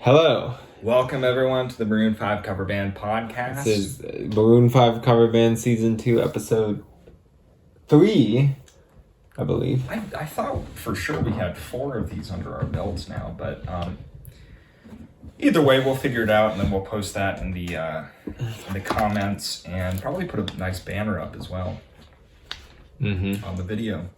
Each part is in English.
Hello. Welcome everyone to the Maroon 5 cover band podcast. This is Maroon 5 cover band season 2 episode 3, I believe. I thought for sure we had 4 of these under our belts now, but either way we'll figure it out and then we'll post that in the comments and probably put a nice banner up as well on the video.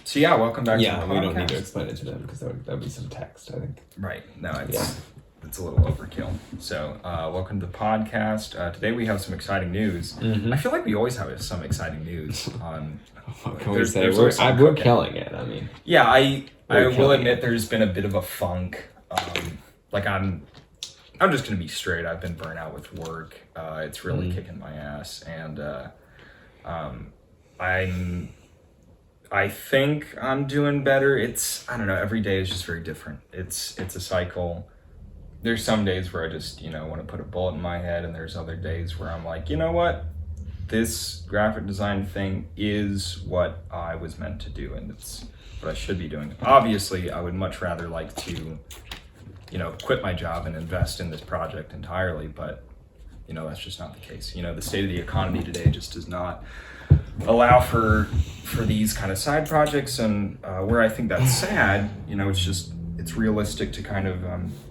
So yeah, welcome back to the podcast. We don't need to explain it to them because that would be some text, I think. Right. No, it's a little overkill. So welcome to the podcast. Today we have some exciting news. I feel like we always have some exciting news on... What can we say? We're killing it, I mean. Yeah, I will admit there's been a bit of a funk. I'm just going to be straight. I've been burnt out with work. It's really kicking my ass. And I think I'm doing better. I don't know, every day is just very different. It's a cycle. There's some days where I just, want to put a bullet in my head, and there's other days where I'm like, you know what? This graphic design thing is what I was meant to do, and it's what I should be doing. Obviously, I would much rather like to, quit my job and invest in this project entirely, but, that's just not the case. The state of the economy today just does not allow for these kind of side projects, and where I think that's sad, it's realistic to kind of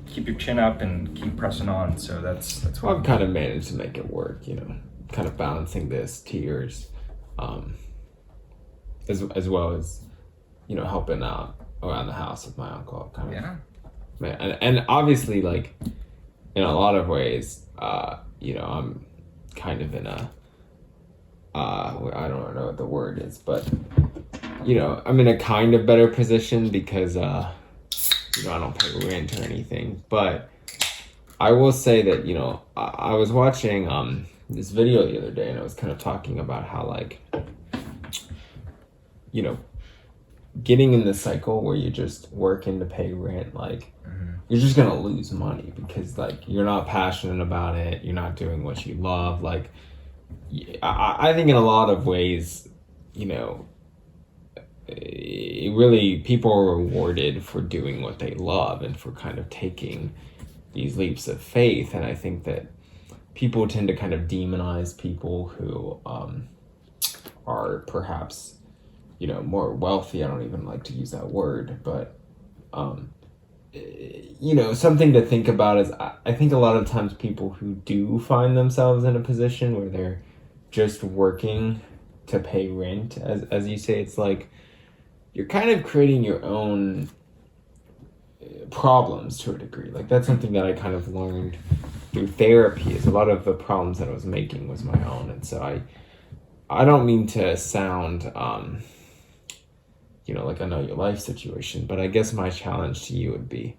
keep your chin up and keep pressing on. So that's what I've kind of managed to make it work, kind of balancing this tiers, as well as helping out around the house with my uncle. And obviously, like, in a lot of ways, I'm kind of in a I don't know what the word is, but I'm in a kind of better position because I don't pay rent or anything. But I will say that I was watching this video the other day, and I was kind of talking about how, like, getting in the cycle where you're just working to pay rent, like, you're just gonna lose money because, like, you're not passionate about it, you're not doing what you love. Like, I think in a lot of ways, really people are rewarded for doing what they love and for kind of taking these leaps of faith. And I think that people tend to kind of demonize people who are perhaps, more wealthy. I don't even like to use that word, but, something to think about is I think a lot of times people who do find themselves in a position where they're just working to pay rent, as you say, it's like you're kind of creating your own problems to a degree. Like, that's something that I kind of learned through therapy, is a lot of the problems that I was making was my own. And so I don't mean to sound like I know your life situation, but I guess my challenge to you would be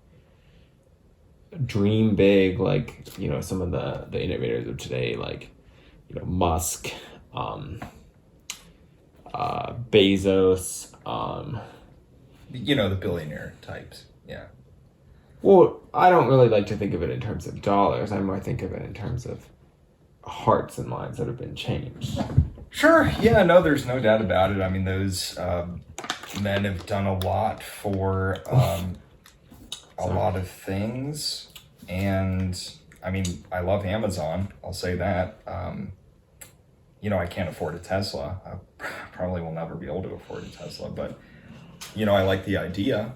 dream big, like, some of the innovators of today, like, Musk, Bezos, the billionaire types. Yeah. Well, I don't really like to think of it in terms of dollars. I more think of it in terms of hearts and minds that have been changed. Sure. Yeah, no, there's no doubt about it. I mean, those men have done a lot for a lot of things. And I mean, I love Amazon. I'll say that. I can't afford a Tesla. I probably will never be able to afford a Tesla, but I like the idea.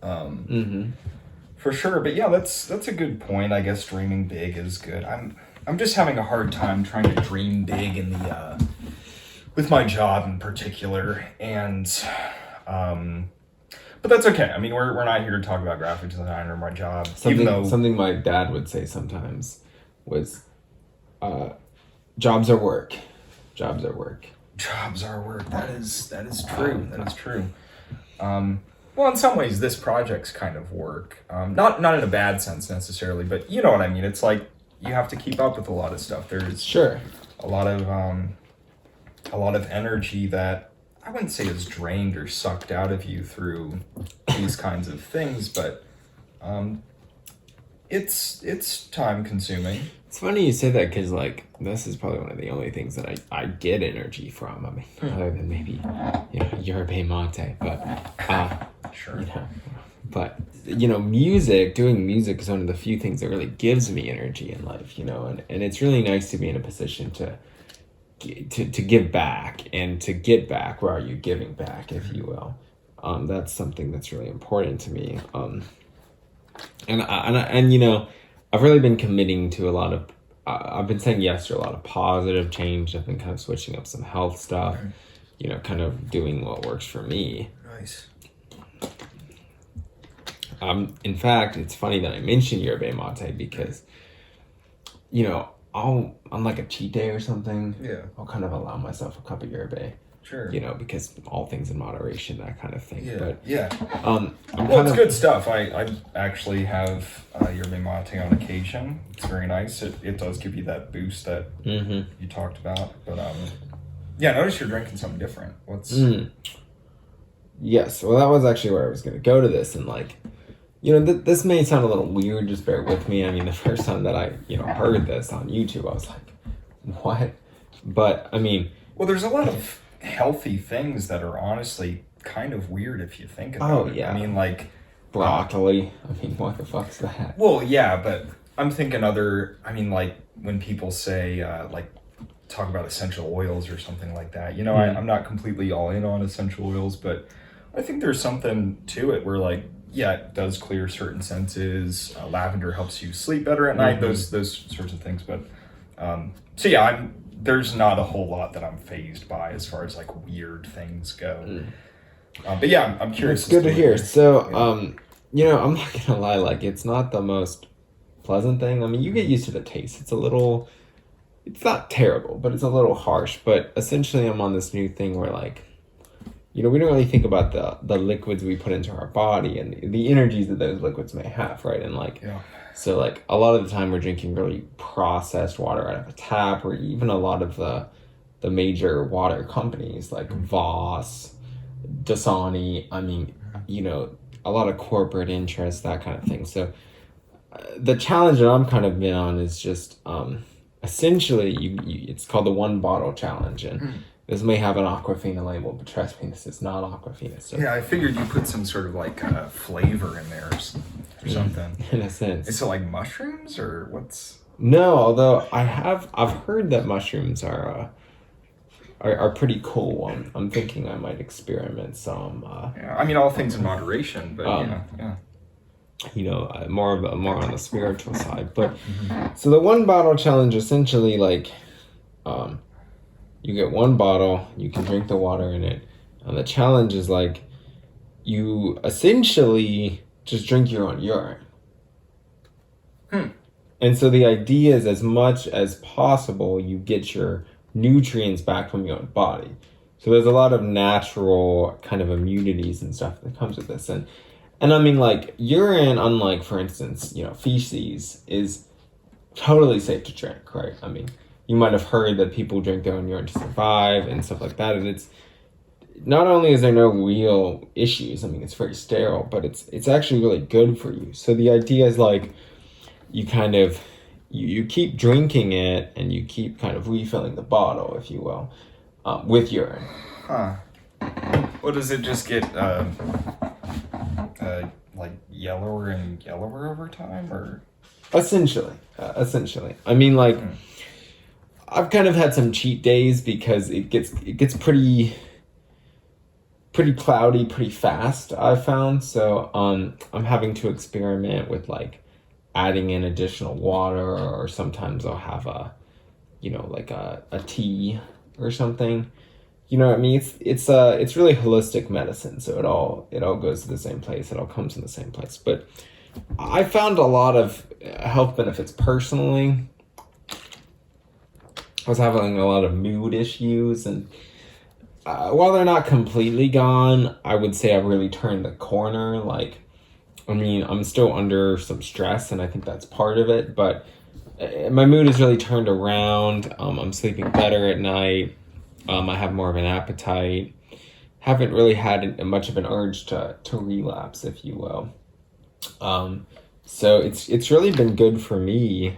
For sure. But yeah, that's a good point. I guess dreaming big is good. I'm just having a hard time trying to dream big in the with my job in particular, and but that's okay. I mean, we're not here to talk about graphic design or my job. Something my dad would say sometimes was, jobs are work. Jobs are work. Jobs are work. That is true. That is true. Well, in some ways, this project's kind of work. Not in a bad sense necessarily, but you know what I mean. It's like you have to keep up with a lot of stuff. There's a lot of energy that I wouldn't say is drained or sucked out of you through these kinds of things, but it's time consuming. It's funny you say that because, like, this is probably one of the only things that I get energy from. I mean, other than maybe yerba mate, but sure. But doing music is one of the few things that really gives me energy in life, and it's really nice to be in a position to give back and to get back. Where are you giving back, if you will? That's something that's really important to me. And I've really been committing to a lot of, I've been saying yes to a lot of positive change. I've been kind of switching up some health stuff, kind of doing what works for me. Nice. In fact, it's funny that I mentioned yerba mate because, on like a cheat day or something, I'll kind of allow myself a cup of yerba. Sure. Because all things in moderation, that kind of thing. Yeah. But it's good stuff. I actually have yerba mate on occasion. It's very nice. It does give you that boost that you talked about. But notice you're drinking something different. What's? Yes. Well, that was actually where I was going to go to this, and this may sound a little weird. Just bear with me. I mean, the first time that I heard this on YouTube, I was like, "What?" But I mean, well, there's a lot of healthy things that are honestly kind of weird if you think about it. I mean, like broccoli. I mean, what the fuck's that? Well, yeah, but I'm thinking like when people say talk about essential oils or something like that. I'm not completely all in on essential oils, but I think there's something to it where it does clear certain senses. Lavender helps you sleep better at night. Those sorts of things. But there's not a whole lot that I'm fazed by as far as weird things go. But I'm curious. It's good to hear. So, I'm not gonna lie, it's not the most pleasant thing. I mean, you get used to the taste. It's not terrible, but it's a little harsh. But essentially, I'm on this new thing where we don't really think about the liquids we put into our body and the energies that those liquids may have, right? And so a lot of the time we're drinking really processed water out of a tap, or even a lot of the major water companies like Voss, Dasani. I mean, a lot of corporate interests, that kind of thing. So the challenge that I'm kind of been on is just essentially it's called the 1 bottle challenge, and this may have an Aquafina label, but trust me, this is not Aquafina. So. Yeah, I figured you put some sort of flavor in there or something. In a sense. Is it mushrooms or what's? No, although I've heard that mushrooms are pretty cool. I'm thinking I might experiment some. All things in moderation, but more on the spiritual side. But so the 1 bottle challenge essentially you get 1 bottle, you can drink the water in it, and the challenge is you essentially just drink your own urine. And so the idea is, as much as possible, you get your nutrients back from your own body. So there's a lot of natural kind of immunities and stuff that comes with this. And I mean, urine, unlike, for instance, feces, is totally safe to drink, right? I mean, you might have heard that people drink their own urine to survive and stuff like that. And it's not only is there no real issues, I mean, it's very sterile, but it's actually really good for you. So the idea is you kind of, you keep drinking it and you keep kind of refilling the bottle, if you will, with urine. Huh. What does it just get, yellower and yellower over time, or? Essentially. I mean, I've kind of had some cheat days because it gets pretty cloudy pretty fast, I've found. So I'm having to experiment with adding in additional water, or sometimes I'll have a tea or something. You know what I mean? It's really holistic medicine, so it all goes to the same place. It all comes from the same place. But I found a lot of health benefits personally. I was having a lot of mood issues, and while they're not completely gone, I would say I've really turned the corner. I'm still under some stress, and I think that's part of it, but my mood has really turned around. I'm sleeping better at night. I have more of an appetite. Haven't really had much of an urge to relapse, if you will. So it's really been good for me.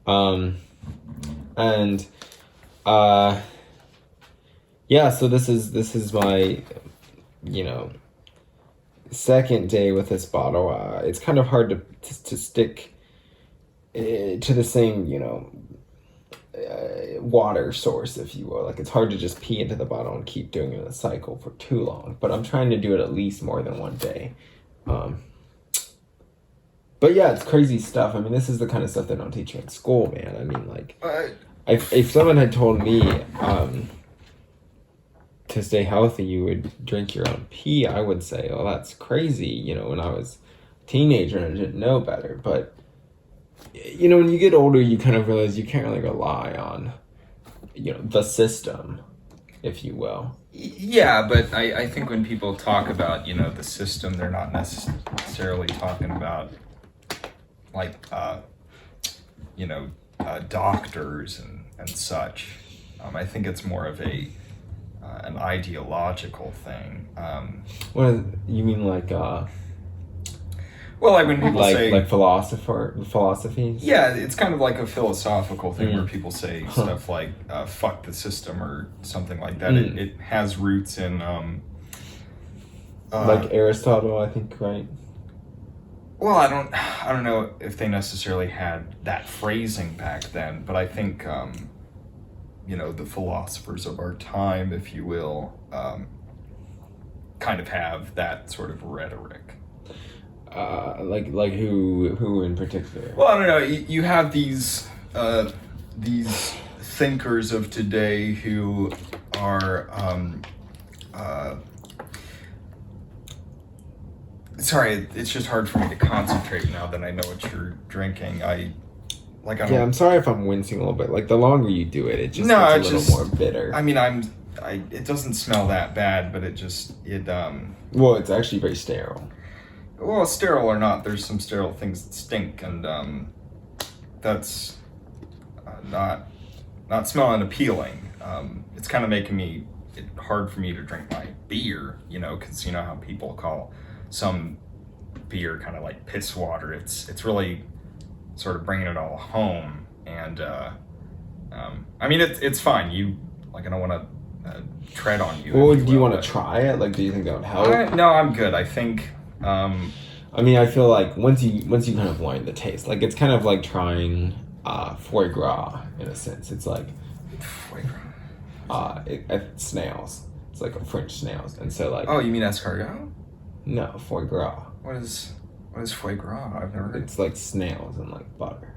So this is my, second day with this bottle, it's kind of hard to stick to the same, water source, if you will. Like, it's hard to just pee into the bottle and keep doing it in a cycle for too long. But I'm trying to do it at least more than one day. But yeah, it's crazy stuff. I mean, this is the kind of stuff they don't teach you in school, man. I mean, like, if someone had told me to stay healthy, you would drink your own pee, I would say, oh, that's crazy, when I was a teenager and I didn't know better. But, when you get older, you kind of realize you can't really rely on, the system, if you will. Yeah, but I think when people talk about, the system, they're not necessarily talking about, like, doctors and such. I think it's more of an ideological thing. What you mean, like? Well, like when people say like philosophies. Yeah, it's kind of like a philosophical thing where people say stuff like "fuck the system" or something like that. It has roots in like Aristotle, I think, right? Well, I don't know if they necessarily had that phrasing back then, but I think the philosophers of our time, if you will, kind of have that sort of rhetoric. Like who in particular? Well, I don't know. You have these thinkers of today who are sorry, it's just hard for me to concentrate now that I know what you're drinking. I'm sorry if I'm wincing a little bit. Like, the longer you do it, it just gets a little more bitter. I mean, it doesn't smell that bad, but well, it's actually very sterile. Well, sterile or not, there's some sterile things that stink, and that's not smelling appealing. It's kind of making it hard for me to drink my beer, because you know how people call some beer kind of like piss water. It's really sort of bringing it all home, and I mean, it's fine. I don't want to tread on you. Well, do you want to try it? Like, do you think that would help? No, I'm good. I think. I mean, I feel like once you kind of learn the taste, like, it's kind of like trying foie gras in a sense. It's like foie gras. Snails. It's like French snails, and so like. Oh, you mean escargot? No, foie gras. What is foie gras? I've never heard. It's like snails and like butter.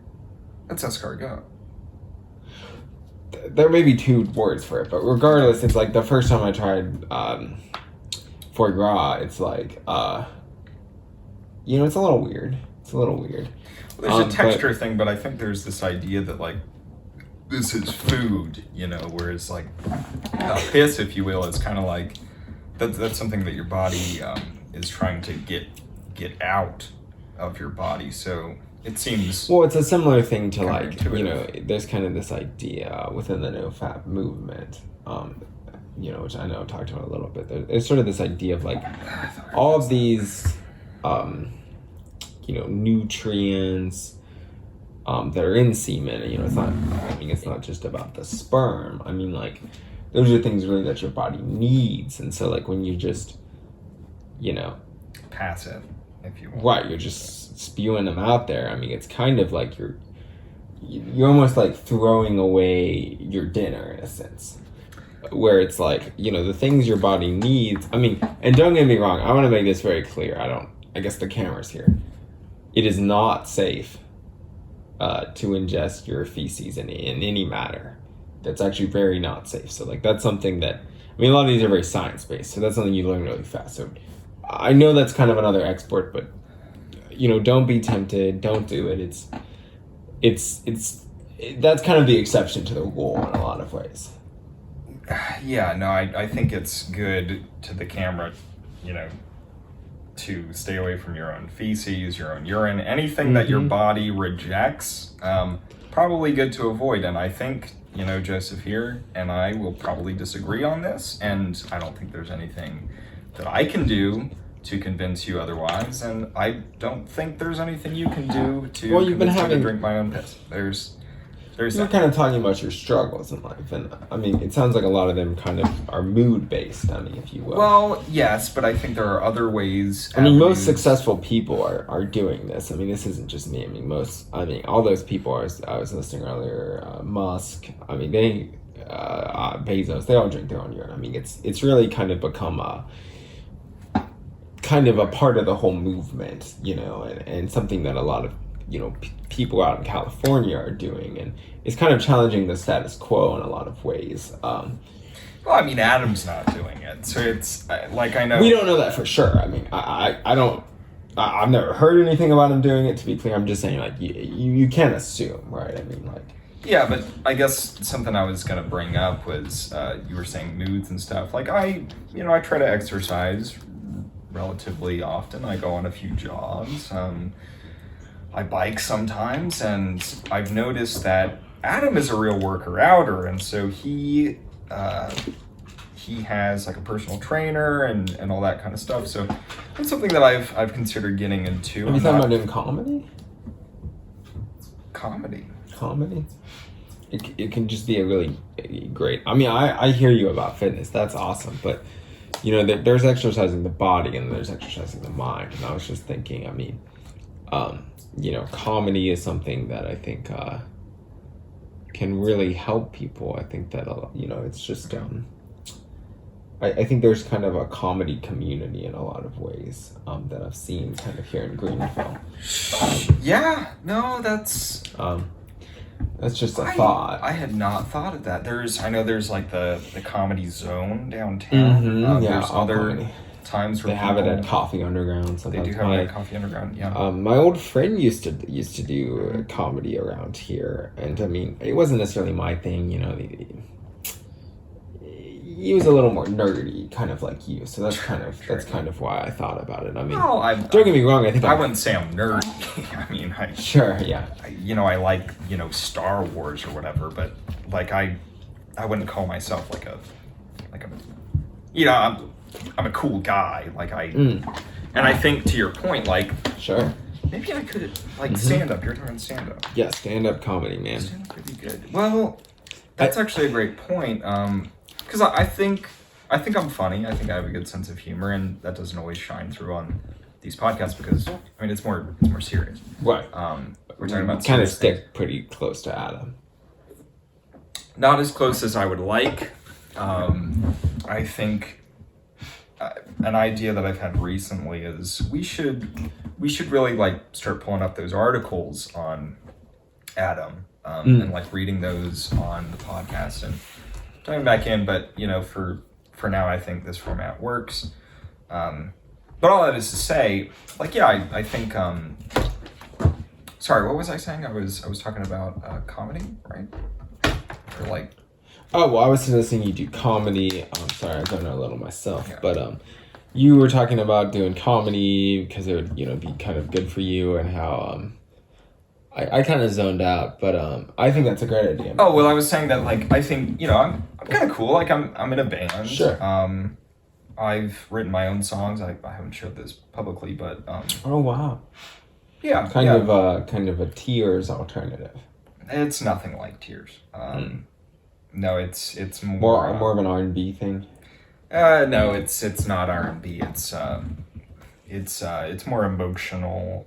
That's escargot. There may be two words for it, but regardless, it's like the first time I tried foie gras, it's like it's a little weird. Well, there's a texture thing, but I think there's this idea that like this is food, whereas like piss, if you will, is kind of like that's something that your body is trying to get out of your body. So it seems. Well, it's a similar thing to like there's kind of this idea within the no-fap movement, which I know I've talked about a little bit. There's sort of this idea of like all of these, nutrients that are in semen. It's not just about the sperm. I mean, like, those are things really that your body needs. And so, like, when you just, pass it, if you want. Right, you're just spewing them out there. I mean, it's kind of like you're almost like throwing away your dinner in a sense. Where it's like, the things your body needs. I mean, and don't get me wrong, I want to make this very clear. I guess the camera's here. It is not safe to ingest your feces in any matter. That's actually very not safe. So, like, that's something that, a lot of these are very science-based, so that's something you learn really fast. So I know that's kind of another export, but, don't be tempted. Don't do it. That's kind of the exception to the rule in a lot of ways. Yeah, no, I think it's good to the camera, to stay away from your own feces, your own urine, anything that your body rejects, probably good to avoid. And I think, Joseph here and I will probably disagree on this, and I don't think there's anything that I can do to convince you otherwise, and I don't think there's anything you can do to convince me to drink my own piss. You're kind of talking about your struggles in life, and I mean, it sounds like a lot of them kind of are mood-based, I mean, if you will. Well, yes, but I think there are other ways. I mean, most successful people are doing this. I mean, this isn't just me. I mean, all those people I was listening earlier, Musk, I mean, Bezos, they all drink their own urine. I mean, it's really kind of become a part of the whole movement, you know, and something that a lot of, you know, people out in California are doing, and it's kind of challenging the status quo in a lot of ways. Well, I mean, Adam's not doing it, so it's like, I know we don't know that for sure. I mean, I've never heard anything about him doing it. To be clear, I'm just saying, like, you can't assume, right? I mean, like. Yeah, but I guess something I was gonna bring up was you were saying moods and stuff. Like, I try to exercise relatively often. I go on a few jogs. I bike sometimes, and I've noticed that Adam is a real worker-outer, and so he has like a personal trainer and all that kind of stuff. So it's something that I've considered getting into. Have you thought about doing comedy? Comedy? It can just be a really great. I mean, I hear you about fitness. That's awesome, but you know, there's exercising the body and there's exercising the mind. And I was just thinking, I mean, you know, comedy is something that I think can really help people. I think that, you know, it's just, I think there's kind of a comedy community in a lot of ways that I've seen kind of here in Greenville. Yeah, no, that's just a thought. I had not thought of that. I know there's like the Comedy Zone downtown. Mm-hmm, yeah, there's other times where they have it at Coffee Underground. They do have it at Coffee Underground. Yeah. My old friend used to do comedy around here, and I mean, it wasn't necessarily my thing. You know, he was a little more nerdy, kind of like you. So that's kind of why I thought about it. I mean, don't get me wrong. I wouldn't say I'm nerdy. I mean, I like, you know, Star Wars or whatever, but like I wouldn't call myself like a you know, I'm a cool guy. Like and I think to your point, like, sure, maybe I could like stand up. You're talking stand up. Yeah, stand up comedy, man. Stand up could be good. Well, that's actually a great point. Because I think I'm funny. I think I have a good sense of humor, and that doesn't always shine through on these podcasts because I mean it's more serious. Right. We're talking about kind of stick pretty close to Adam. Not as close as I would like. I think an idea that I've had recently is we should really like start pulling up those articles on Adam and like reading those on the podcast and diving back in. But you know, for now, I think this format works. But all that is to say, like, yeah, I think. Sorry, what was I saying? I was talking about comedy, right? Or like. Oh, well, I was listening. You do comedy. Sorry, I don't know a little myself, yeah. But you were talking about doing comedy because it would, you know, be kind of good for you, and how I kind of zoned out, but I think that's a great idea. Oh, well, I was saying that, like, I think, you know, I'm kind of cool. Like, I'm in a band. Sure. I've written my own songs. I haven't showed this publicly, but oh wow. Yeah. Kind of a Tears alternative. It's nothing like Tears. No, it's more of an R&B thing. No, it's not R&B. It's more emotional.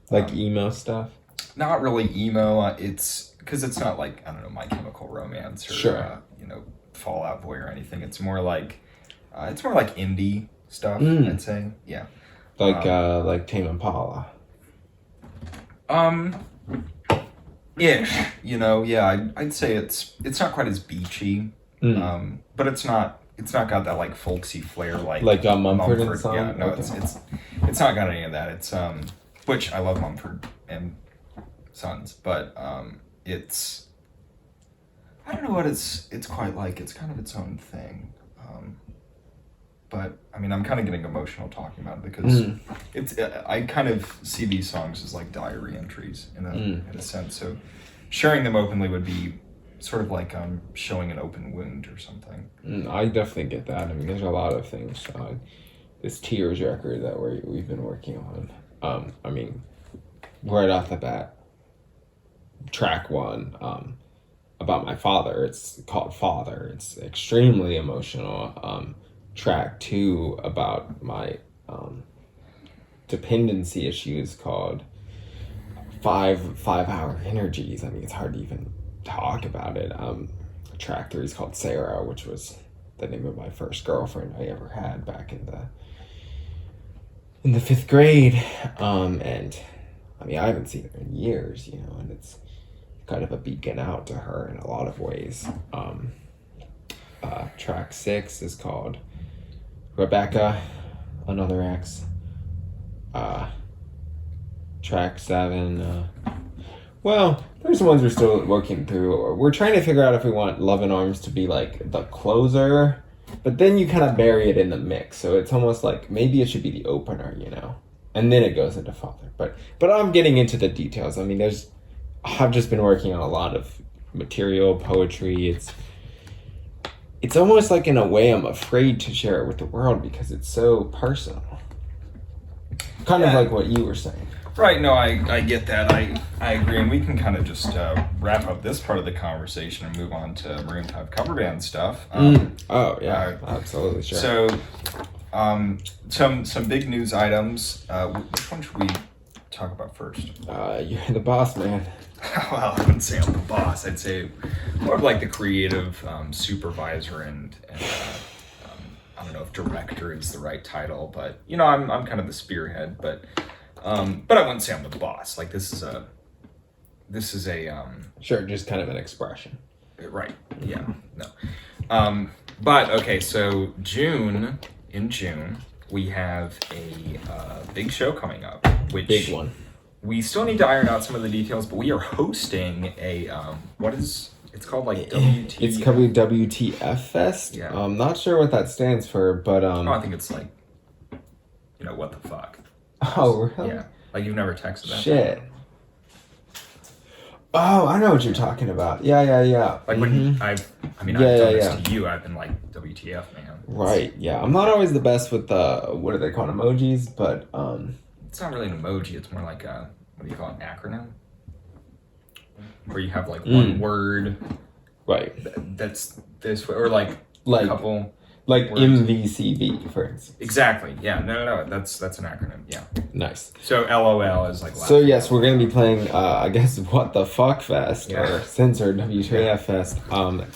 Like emo stuff. Not really emo. It's because it's not like, I don't know, My Chemical Romance or sure. You know, Fall Out Boy or anything. It's more like indie stuff. I'd say, yeah. Like Tame Impala. Ish, you know, yeah. I'd say it's not quite as beachy, but it's not got that like folksy flair like Mumford and Sons. Yeah, no, okay. it's not got any of that. It's which I love Mumford and Sons, but it's I don't know what it's quite like. It's kind of its own thing. But I mean, I'm kind of getting emotional talking about it because I kind of see these songs as like diary entries in a sense. So sharing them openly would be sort of like showing an open wound or something. I definitely get that. I mean, there's a lot of things. This Tears record that we've been working on. I mean, right off the bat, track one. about my father. It's called Father. It's extremely emotional. Track 2 about my dependency issues called 5-hour energies. I mean, it's hard to even talk about it. Track 3 is called Sarah, which was the name of my first girlfriend I ever had back in the 5th grade. And I mean, I haven't seen her in years, you know, and it's kind of a beacon out to her in a lot of ways. Track 6 is called Rebecca, another ex. Track 7, well, there's ones we're still working through. We're trying to figure out if we want Love in Arms to be like the closer, but then you kind of bury it in the mix. So it's almost like maybe it should be the opener, you know, and then it goes into Father. But I'm getting into the details. I mean, I've just been working on a lot of material, poetry. It's almost like in a way I'm afraid to share it with the world because it's so personal. Kind of like what you were saying. Right, no, I get that. I agree, and we can kind of just wrap up this part of the conversation and move on to Maroon 5 cover band stuff. Oh, yeah, absolutely, sure. So, some big news items. Which one should we talk about first? You're the boss, man. Well, I wouldn't say I'm the boss. I'd say more of like the creative supervisor and I don't know if director is the right title, but you know, I'm kind of the spearhead, but I wouldn't say I'm the boss. Like this is a sure, just kind of an expression. Right. Yeah. No. But okay, so in June we have a big show coming up, which big one. We still need to iron out some of the details, but we are hosting a it's called like WT. It's called WTF Fest. Yeah. I'm not sure what that stands for, but I think it's like, you know, what the fuck. Oh, really? Yeah. Like you've never texted that. Shit. Oh, I know what you're talking about. Yeah. Like when I've done this to you, I've been like, WTF, man. Right, yeah. I'm not always the best with what do they call emojis, but it's not really an emoji, it's more like a, what do you call it, an acronym? Where you have like one word. Right. That's this way, or like a couple. Like words. MVCB, for instance. Exactly, yeah. No, that's an acronym, yeah. Nice. So LOL is like... So yes, we're going to be playing, I guess, What the Fuck Fest, or Censored WTF Fest.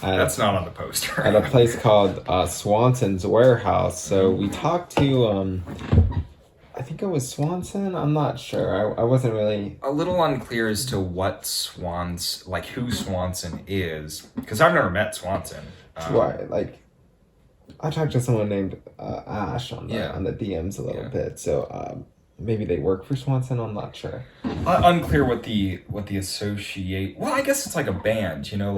That's not on the poster. At a place called Swanson's Warehouse. So we talked to, I think it was Swanson? I'm not sure. I wasn't really... A little unclear as to what who Swanson is, because I've never met Swanson. Right, like... I talked to someone named Ash on the DMs a little bit, so maybe they work for Swanson. I'm not sure. Unclear what the associate. Well, I guess it's like a band, you know,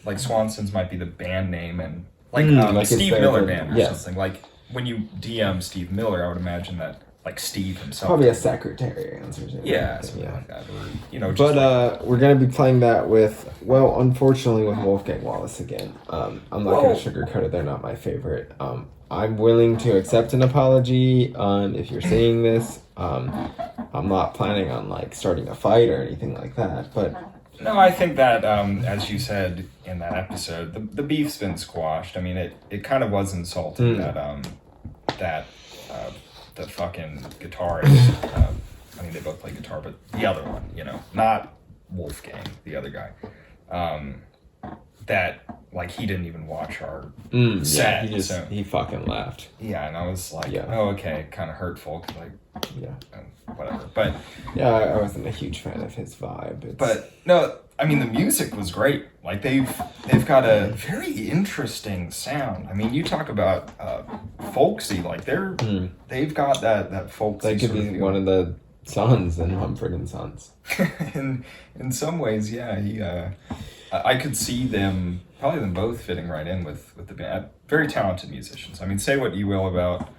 like Swanson's might be the band name, and like Steve Miller Band or something. Like when you DM Steve Miller, I would imagine that like Steve himself. Probably a secretary answers it. Yeah, something like that. Or, you know, but we're gonna be playing that unfortunately with Wolfgang Wallace again. I'm not gonna sugarcoat it. They're not my favorite. I'm willing to accept an apology. If you're seeing this, I'm not planning on like starting a fight or anything like that. But no, I think that as you said in that episode, the beef's been squashed. I mean, it kind of was insulting that the fucking guitarist. I mean, they both play guitar, but the other one, you know, not Wolfgang, the other guy. That like he didn't even watch our set. He fucking laughed. Yeah, and I was like, oh, okay, kind of hurtful, cause whatever. But yeah, I wasn't a huge fan of his vibe. But no, I mean the music was great. Like they've got a very interesting sound. I mean, you talk about folksy, like they've got that folksy. They could be one of the sons in Mumford and Sons. in some ways, yeah. I could see them both fitting right in with the band. Very talented musicians. I mean, say what you will about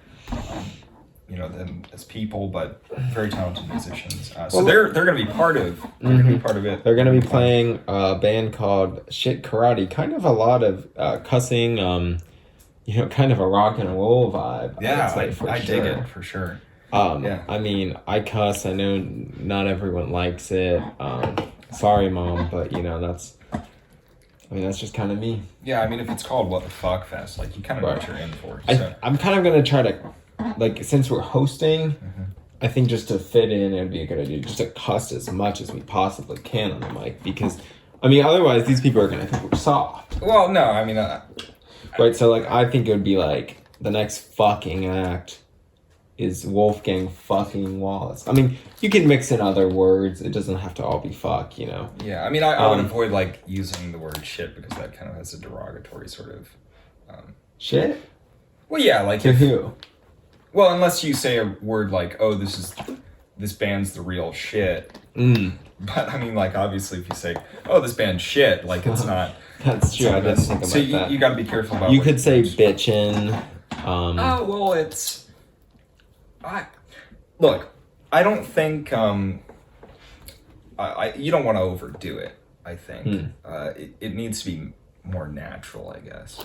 them as people, but very talented musicians. So they're going to be part of. They're going to be part of it. They're going to be playing a band called Shit Karate. Kind of a lot of cussing. Kind of a rock and roll vibe. Yeah, I dig it for sure. I mean, I cuss. I know not everyone likes it. Sorry, Mom, but I mean, that's just kind of me. Yeah, I mean, if it's called What the Fuck Fest, like, you kind of know what you're in for. So. I'm kind of going to try to, like, since we're hosting, I think just to fit in, it'd be a good idea just to cuss as much as we possibly can on the mic. Because, I mean, otherwise, these people are going to think we're soft. Well, no, I mean... right, so, like, I think it would be, like, the next fucking act is Wolfgang fucking Wallace. I mean, you can mix in other words. It doesn't have to all be fuck, you know? Yeah, I mean, I would avoid, like, using the word shit because that kind of has a derogatory sort of... Shit? Well, yeah, like... To who? Well, unless you say a word like, oh, this band's the real shit. But, I mean, like, obviously, if you say, oh, this band's shit, like, it's not... That's true, I didn't think about that. So you gotta be careful about you could say bitchin'. Oh, well, it's... Look, I don't think you don't want to overdo it. I think it needs to be more natural, I guess.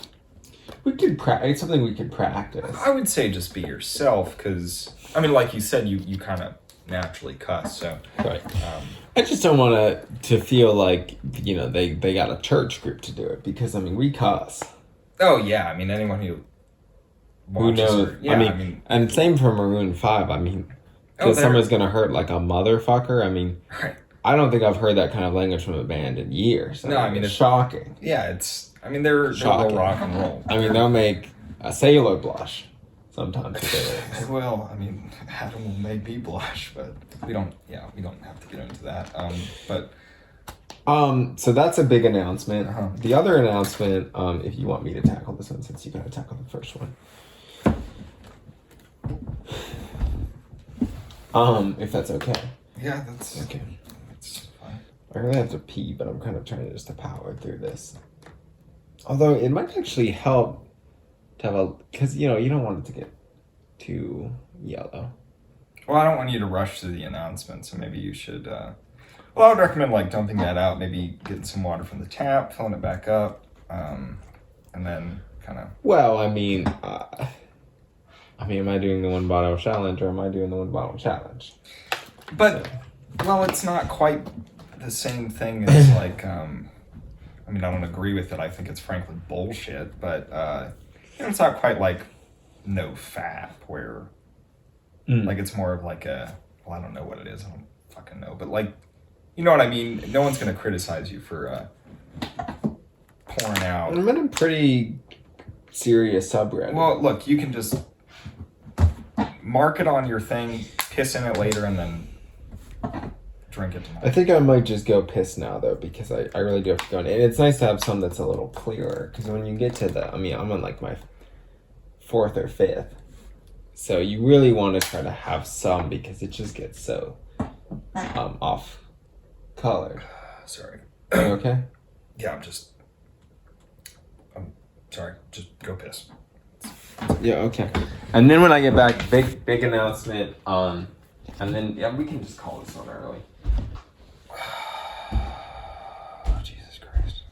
We could it's something we could practice. I would say just be yourself, because I mean, like you said, you kind of naturally cuss. So right. I just don't want to feel like they got a church group to do it, because I mean we cuss. Oh yeah, I mean anyone who knows? Yeah, I mean, and same for Maroon 5. I mean, because someone's gonna hurt like a motherfucker. I mean, right. I don't think I've heard that kind of language from a band in years. No, I mean it's shocking. Yeah, I mean they're real rock and roll. I mean they'll make a sailor blush sometimes. Well, I mean Adam will make me blush, but we don't have to get into that. So that's a big announcement. The other announcement, if you want me to tackle this one, since you gotta tackle the first one. If that's okay. Yeah, that's okay. That's fine. I really have to pee, but I'm kind of trying to power through this. Although it might actually help to have because you don't want it to get too yellow. Well, I don't want you to rush through the announcement, so maybe you should. Well, I would recommend like dumping that out, maybe getting some water from the tap, filling it back up, and then kind of. Well, I mean, am I doing the 1 bottle challenge or am I doing the 1 bottle challenge? But, well, it's not quite the same thing as like, I mean, I don't agree with it. I think it's frankly bullshit, but, it's not quite like no fap where, like, it's more of like I don't know what it is. I don't fucking know. But, like, you know what I mean? No one's going to criticize you for pouring out. I'm in a pretty serious subreddit. Well, look, you can just mark it on your thing, piss in it later, and then drink it tomorrow. I think I might just go piss now, though, because I really do have to go. And it's nice to have some that's a little clearer, because when you get to I'm on like my 4th or 5th. So you really want to try to have some, because it just gets so off colored. Sorry. Are you okay? Yeah, I'm sorry. Just go piss. Yeah, okay. And then when I get back, big announcement. And then we can just call this one early. Oh, Jesus Christ.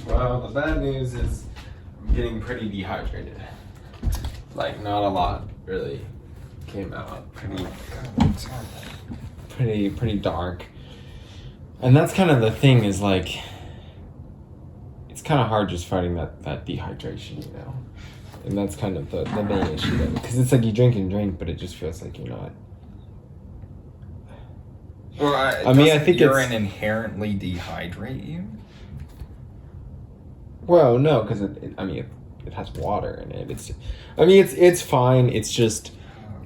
Well, the bad news is I'm getting pretty dehydrated. Like, not a lot really came out. Pretty dark. And that's kind of the thing is like, it's kind of hard just fighting that dehydration, you know? And that's kind of the main issue there. Because it's like you drink and drink, but it just feels like you're not. Well, I mean, I think urine inherently dehydrate you? Well, no, because it has water in it. It's fine. It's just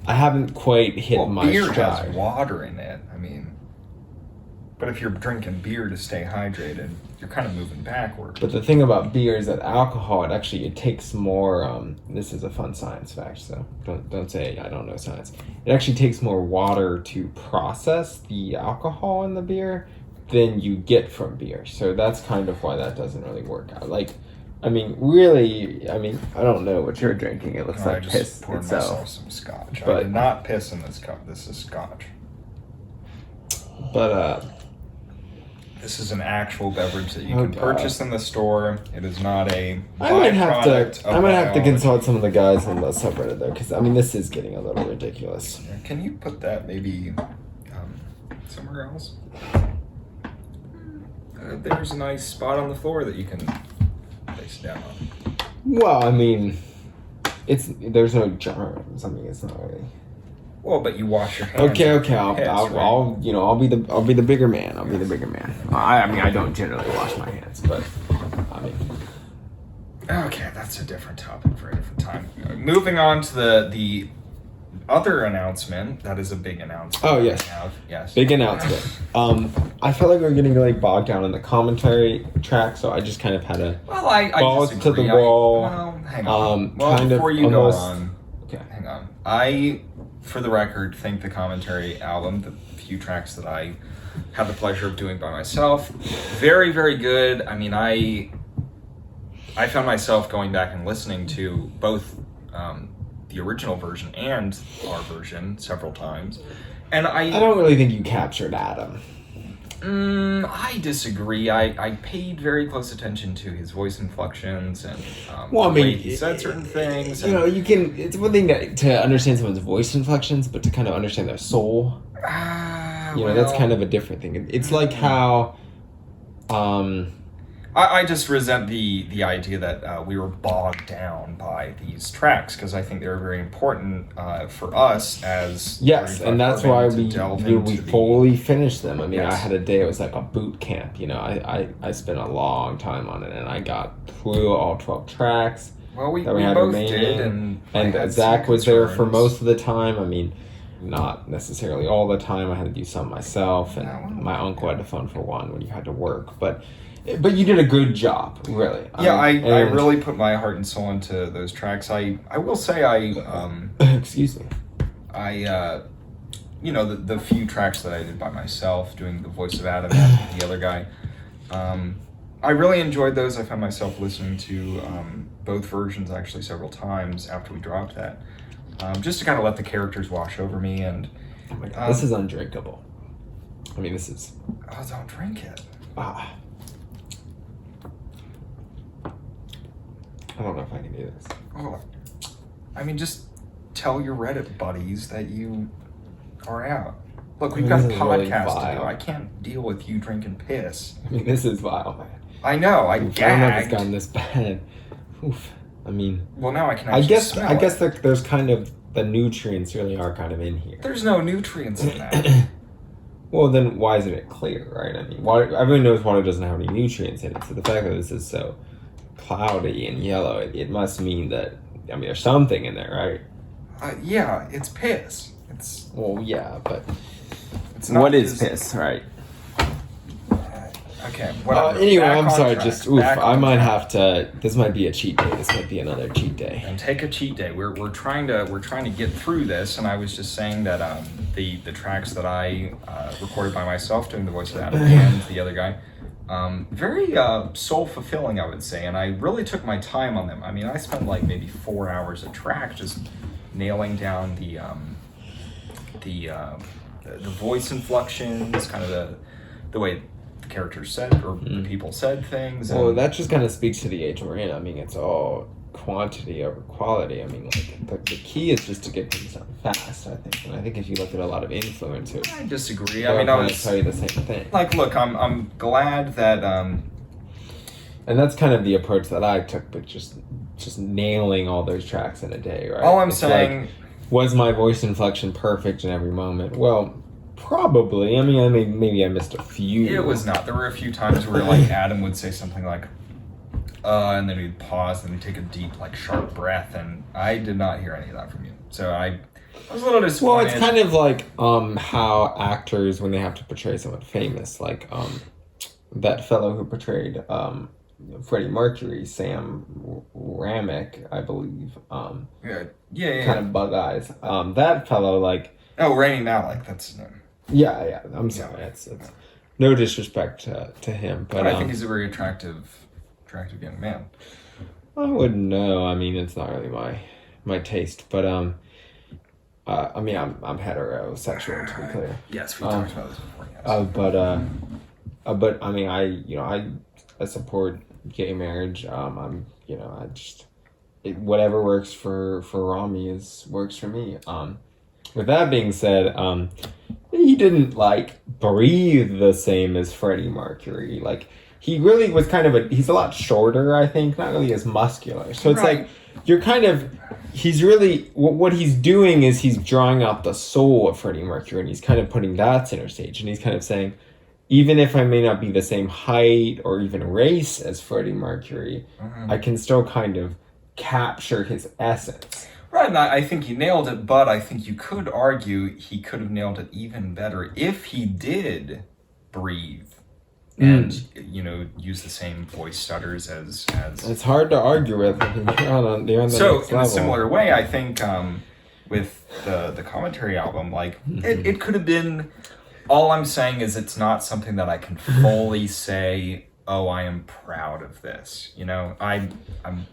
I haven't quite hit my beer stride. has water in it. I mean, but if you're drinking beer to stay hydrated, you're kind of moving backwards. But the thing about beer is that alcohol, it takes more. This is a fun science fact, so don't say I don't know science. It actually takes more water to process the alcohol in the beer than you get from beer. So that's kind of why that doesn't really work out. Like, I mean, really, I don't know what you're drinking. It looks like piss I just poured myself some scotch. I did not piss in this cup. This is scotch. But this is an actual beverage that you can purchase in the store. It is not a I might have to consult some of the guys on the subreddit there, because this is getting a little ridiculous. Can you put that maybe somewhere else? There's a nice spot on the floor that you can place down on. Well, there's no germs. It's not really. Well, but you wash your hands. Okay. I'll be the bigger man. I'll be the bigger man. I don't generally wash my hands, but Okay, that's a different topic for a different time. Moving on to the other announcement. That is a big announcement. Oh yes. Yes. Big announcement. I felt like we were getting really bogged down in the commentary track, so I just kind of had to balls to the wall. Hang on. Before you go on, hang on. For the record, think the commentary album, the few tracks that I had the pleasure of doing by myself, very, very good. I found myself going back and listening to both the original version and our version several times, and I don't really think you captured Adam. I disagree. I paid very close attention to his voice inflections and the way he said certain things. It's one thing to understand someone's voice inflections, but to kind of understand their soul, that's kind of a different thing. It's like how, I just resent the idea that we were bogged down by these tracks, because I think they were very important for us as and that's why we fully finished them. I had a day, it was like a boot camp. I spent a long time on it, and I got through all 12 tracks. Well, we both did, and Zach was there for most of the time. Not necessarily all the time. I had to do some myself, and my uncle had to phone for one when you had to work, but you did a good job, really. I really put my heart and soul into those tracks. I will say excuse me. The few tracks that I did by myself, doing the voice of Adam and the other guy, I really enjoyed those. I found myself listening to both versions actually several times after we dropped that, just to kind of let the characters wash over me. And oh my God, this is undrinkable. This is. Oh, don't drink it. I don't know if I can do this. Oh, just tell your Reddit buddies that you are out. Look, we've got a podcast to do. I can't deal with you drinking piss. This is vile, man. I know. I don't know if it's gotten this bad. Oof. Well, now I can actually smell I guess there's kind of, the nutrients really are kind of in here. There's no nutrients in that. Well, then why isn't it clear, right? Water, everyone knows water doesn't have any nutrients in it, so the fact that this is so cloudy and yellow, it must mean that there's something in there, right? Yeah, it's piss. But it's not. What is piss, right? Okay. Anyway, I'm sorry. I might have to. This might be a cheat day. This might be another cheat day. And take a cheat day. We're trying to get through this, and I was just saying that the tracks that I recorded by myself, doing the voice of Adam and the other guy. Very soul-fulfilling, I would say, and I really took my time on them. I spent like maybe 4 hours a track just nailing down the voice inflections, kind of the way the characters said or the people said things. Well, that just kind of speaks to the age we're in. I mean, it's all quantity over quality. I mean, like the key is just to get things done fast, I think. And I think if you look at a lot of influencers, I disagree. I mean, I would tell you the same thing. Like, look, I'm glad that and that's kind of the approach that I took, but just nailing all those tracks in a day, right? All I'm saying, like, was my voice inflection perfect in every moment? Well, probably. I mean, maybe I missed a few. It was not. There were a few times where like Adam would say something like, and then he'd pause and he'd take a deep, like, sharp breath, and I did not hear any of that from you. So I was a little disappointed. Well, it's kind of like how actors, when they have to portray someone famous, like that fellow who portrayed Freddie Mercury, Sam Ramick, I believe. Yeah. Kind of bug eyes. That fellow, like... Oh, Rami Malek, that's his name. Yeah, I'm sorry. It's no disrespect to him, but I think he's a very attractive young man. I wouldn't know. I mean, it's not really my taste, but I mean, I'm heterosexual, to be clear. Yes, we talked about this before. Yes. But I mean, I support gay marriage. Whatever works for Rami works for me. With that being said, he didn't like breathe the same as Freddie Mercury. Like, he really was kind of he's a lot shorter, I think, not really as muscular. So it's like, he's really, what he's doing is he's drawing out the soul of Freddie Mercury, and he's kind of putting that center stage, and he's kind of saying, even if I may not be the same height or even race as Freddie Mercury, I can still kind of capture his essence. Right, and I think he nailed it, but I think you could argue he could have nailed it even better if he did breathe and, use the same voice stutters as... It's hard to argue with. You're on the so, next in level. a similar way, I think with the commentary album, like, it could have been... All I'm saying is it's not something that I can fully say, oh, I am proud of this. I'm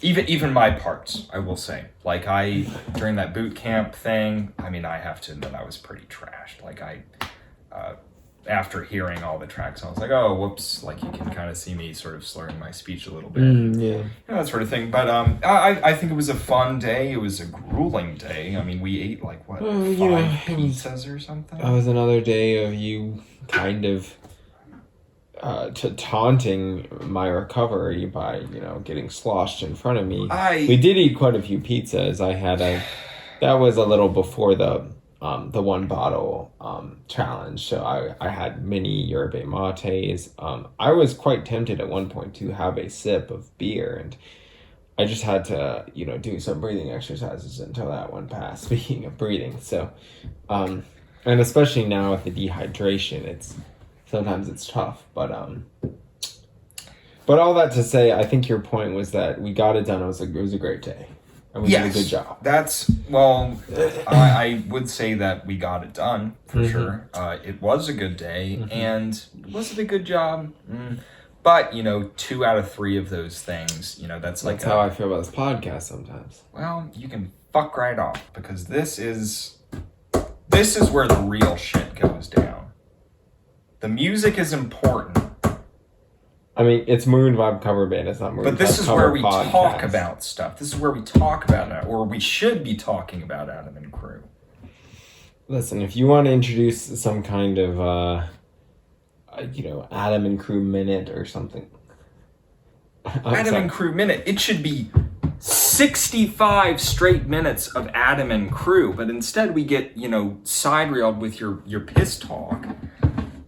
even my parts, I will say. Like, during that boot camp thing, I mean, I have to admit I was pretty trashed. Like, after hearing all the tracks, I was like, oh, whoops. Like, you can kind of see me sort of slurring my speech a little bit. That sort of thing. But I think it was a fun day. It was a grueling day. I mean, we ate, like, 5 pizzas or something? That was another day of you kind of taunting my recovery by, getting sloshed in front of me. We did eat quite a few pizzas. That was a little before the 1 bottle challenge. So I had mini yerba mates. I was quite tempted at one point to have a sip of beer, and I just had to, do some breathing exercises until that one passed. Speaking of breathing, so and especially now with the dehydration, sometimes it's tough. But all that to say, I think your point was that we got it done. It was a great day. And we did a good job. I would say that we got it done, for sure. It was a good day, and was it a good job? But, 2 out of 3 of those things, that's how I feel about this podcast sometimes. Well, you can fuck right off, because this is where the real shit goes down. The music is important. I mean, it's Maroon Vibe cover band. It's not Maroon Vibe cover podcast. But this is where we talk about stuff. This is where we talk about it, or we should be talking about Adam and Crew. Listen, if you want to introduce some kind of, Adam and Crew minute or something. And Crew minute. It should be 65 straight minutes of Adam and Crew, but instead we get, side railed with your piss talk,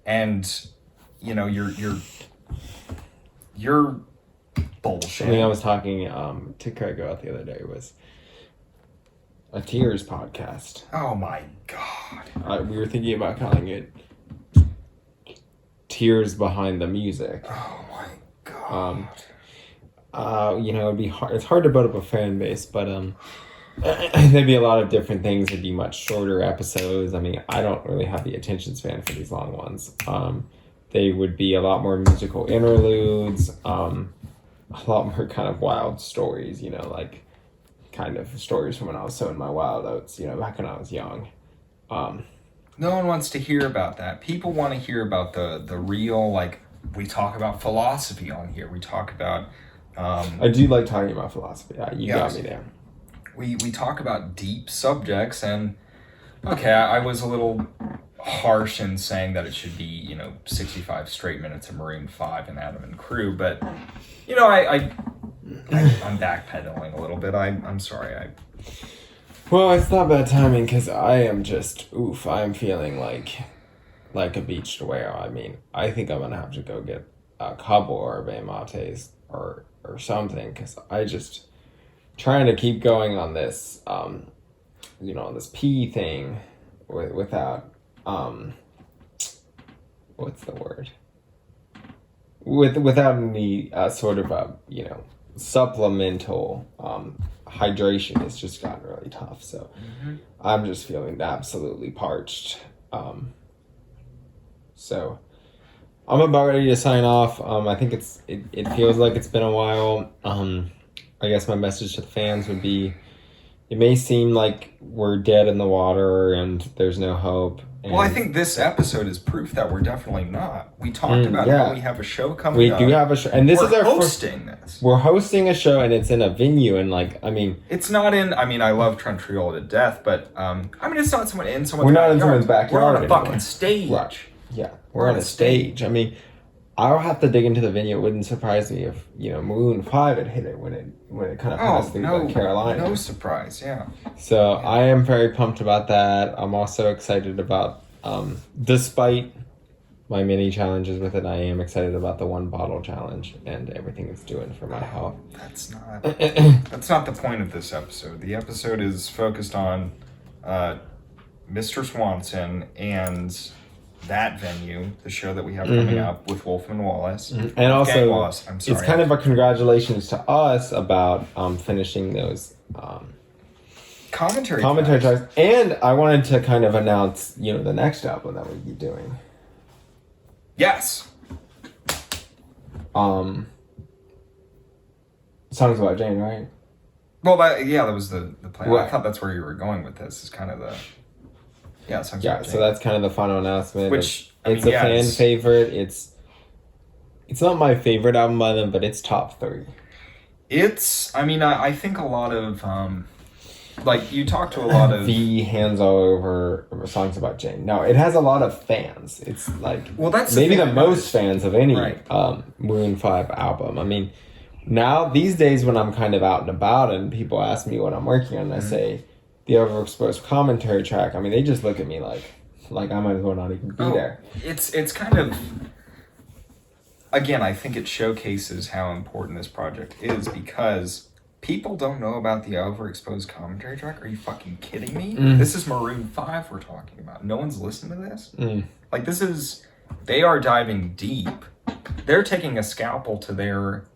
and, your bullshit. Something I was talking to Craig about the other day was a Tears podcast. Oh my God. We were thinking about calling it Tears Behind the Music. Oh my God. It'd be hard. It's hard to build up a fan base, but there'd be a lot of different things. It'd be much shorter episodes. I mean, I don't really have the attention span for these long ones. They would be a lot more musical interludes, a lot more kind of wild stories, like kind of stories from when I was sowing my wild oats, back when I was young. No one wants to hear about that. People want to hear about the real, like, we talk about philosophy on here. We talk about... I do like talking about philosophy. You got me there. We talk about deep subjects, and, okay, I was a little harsh in saying that it should be, 65 straight minutes of Maroon 5 and Adam and Crew, but, I'm backpedaling a little bit. I'm sorry. Well, it's not bad timing because I am just, I'm feeling like a beached whale. I mean, I think I'm going to have to go get a couple Herbe Mates or something because I just trying to keep going on this, on this pee thing without, what's the word? Without any sort of supplemental hydration. It's just gotten really tough, so I'm just feeling absolutely parched. So I'm about ready to sign off. I think it feels like it's been a while. I guess my message to the fans would be, it may seem like we're dead in the water and there's no hope. Well, I think this episode is proof that we're definitely not. We talked about how we have a show coming up. We do have a show, and this is our hosting this. We're hosting a show, and it's in a venue, and it's not in. I mean, I love Trent-Triola to death, but it's not someone. We're not in someone's backyard. We're on a fucking stage. Right. Yeah, we're on a stage. I mean, I'll have to dig into the venue. It wouldn't surprise me if Maroon 5 had hit it when it kind of passed through Carolina. No surprise, yeah. So I am very pumped about that. I'm also excited about, despite my many challenges with it, I am excited about the 1 bottle challenge and everything it's doing for my health. That's not the point of this episode. The episode is focused on Mr. Swanson and that venue, the show that we have coming up with Wolfman Wallace. And also, Wallace, I'm sorry. It's kind of a congratulations to us about finishing those commentary tracks. And I wanted to kind of announce, the next album that we'd be doing. Yes. Songs About Jane, right? Well, that was the plan. Right. I thought that's where you were going with this. Is kind of the... Yeah, Songs About Jane. So that's kind of the final announcement. Which, it's a fan favorite. It's not my favorite album by them, but it's top 3. I think a lot of, you talk to a lot of... The Hands All Over Songs About Jane. No, it has a lot of fans. It's that's maybe the most fans of any Maroon 5 album. I mean, now, these days when I'm kind of out and about and people ask me what I'm working on, I say... the overexposed commentary track. I mean, they just look at me like I might as well not even be there. It's kind of, again, I think it showcases how important this project is because people don't know about the overexposed commentary track. Are you fucking kidding me? This is Maroon 5 we're talking about. No one's listening to this? They are diving deep. They're taking a scalpel to their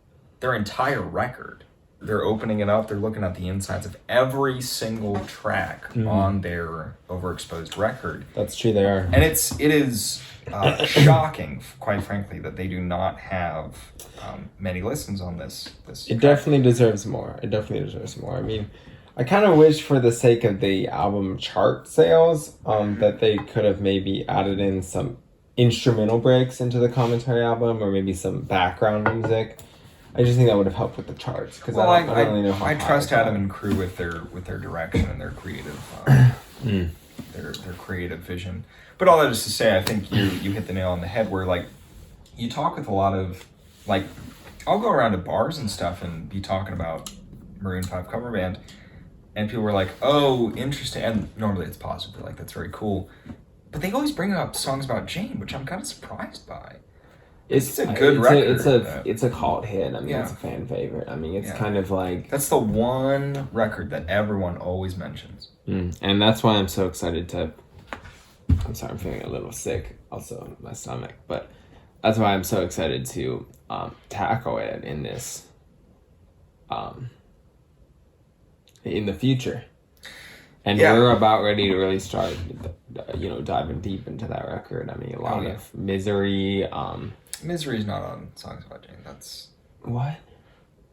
entire record. They're opening it up. They're looking at the insides of every single track on their overexposed record. That's true, they are. And it is shocking, quite frankly, that they do not have many listens on this. It definitely deserves more. I mean, I kind of wish for the sake of the album chart sales that they could have maybe added in some instrumental breaks into the commentary album or maybe some background music. I just think that would have helped with the charts because I don't really know how. I trust Adam and Crew with their direction and their creative their creative vision. But all that is to say, I think you hit the nail on the head. Where you talk with a lot of I'll go around to bars and stuff and be talking about Maroon 5 cover band, and people were like, "Oh, interesting." And normally it's positive, that's very cool. But they always bring up Songs About Jane, which I'm kind of surprised by. It's a good record. It's a cult hit. I mean, it's a fan favorite. I mean, it's kind of that's the one record that everyone always mentions. And that's why I'm so excited to... I'm sorry, I'm feeling a little sick. Also, in my stomach. But that's why I'm so excited to tackle it in this... in the future. And we're about ready to really start, diving deep into that record. I mean, a lot of Misery... Misery's not on Songs About Jane. That's... What?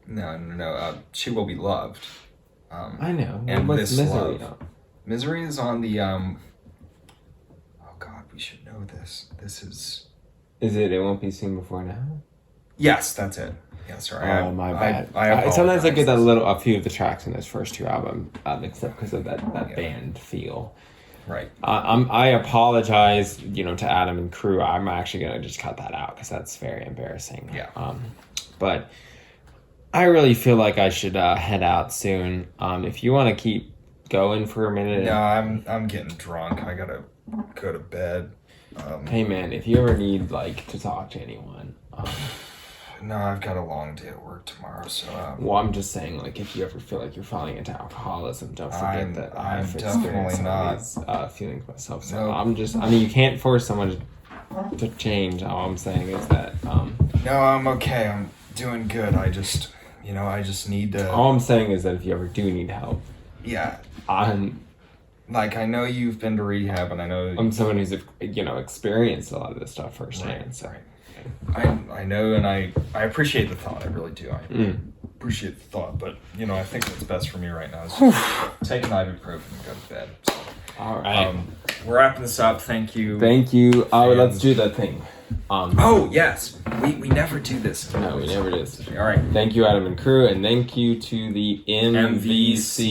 No. She Will Be Loved. I know. And what's This Misery Love. Misery is on the... you should know this. This is. Is it? It won't be seen before now. Yes, that's it. Yeah, sorry. Oh, my bad. I sometimes I get apologize. a few of the tracks in those first two albums mixed up because of that band feel. Right. I apologize, to Adam and crew. I'm actually gonna just cut that out because that's very embarrassing. Yeah. But I really feel like I should head out soon. If you want to keep going for a minute. No, I'm getting drunk. I gotta go to bed. Hey man, if you ever need to talk to anyone. No, I've got a long day at work tomorrow, so. Well, I'm just saying, if you ever feel like you're falling into alcoholism, don't forget that I've experienced some of these feelings myself. So nope. You can't force someone to change. All I'm saying is that. No, I'm okay. I'm doing good. I just need to. All I'm saying is that if you ever do need help. Yeah. I know you've been to rehab, and I know. I'm someone who's, experienced a lot of this stuff firsthand. Right, so. Right. I know, and I appreciate the thought. I really do. I appreciate the thought, but I think what's best for me right now is take an ibuprofen and go to bed. So, all right, we're wrapping this up. Thank you. Let's do that thing. Oh yes, we never do this. No, we never do this. All right. Thank you, Adam and crew, and thank you to the MVCBPFs.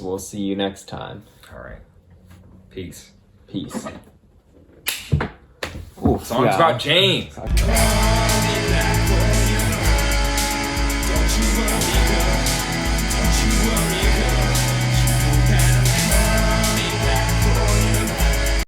We'll see you next time. All right. Peace. Peace. Song's about James.